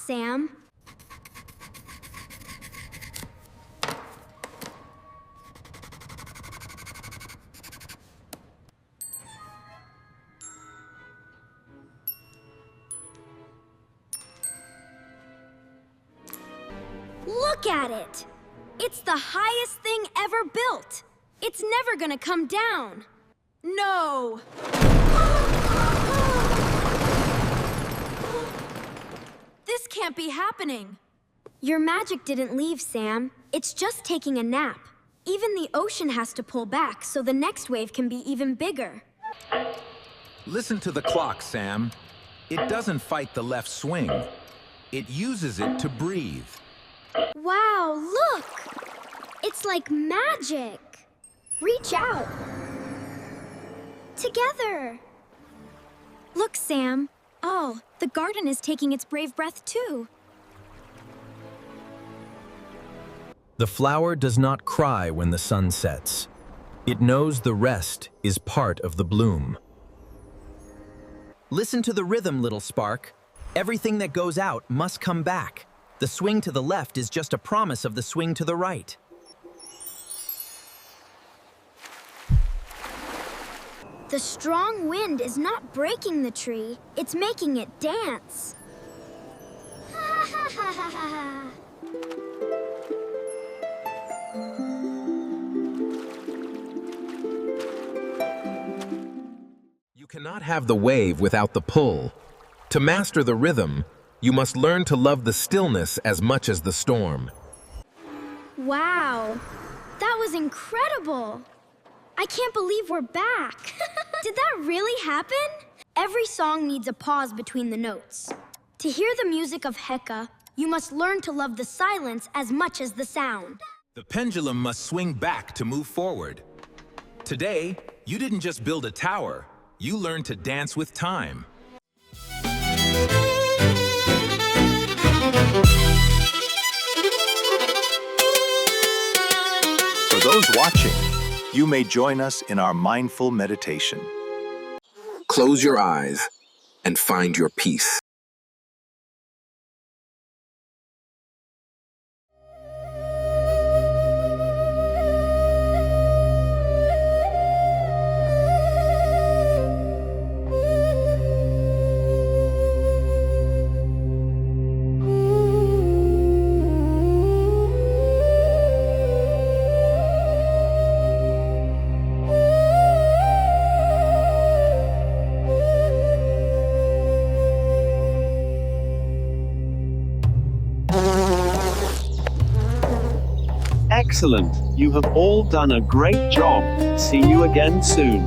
Sam. Look at it! It's the highest thing ever built! It's never gonna come down! No! This can't be happening! Your magic didn't leave, Sam. It's just taking a nap. Even the ocean has to pull back so the next wave can be even bigger. Listen to the clock, Sam. It doesn't fight the left swing. It uses it to breathe. Wow, look! It's like magic. Reach out. Together. Look, Sam. Oh, the garden is taking its brave breath too. The flower does not cry when the sun sets. It knows the rest is part of the bloom. Listen to the rhythm, little spark. Everything that goes out must come back. The swing to the left is just a promise of the swing to the right. The strong wind is not breaking the tree, it's making it dance. You cannot have the wave without the pull. To master the rhythm, you must learn to love the stillness as much as the storm. Wow, that was incredible. I can't believe we're back. Did that really happen? Every song needs a pause between the notes. To hear the music of Heka, you must learn to love the silence as much as the sound. The pendulum must swing back to move forward. Today, you didn't just build a tower, you learned to dance with time. For those watching, you may join us in our mindful meditation. Close your eyes and find your peace. Excellent, you have all done a great job. See you again soon.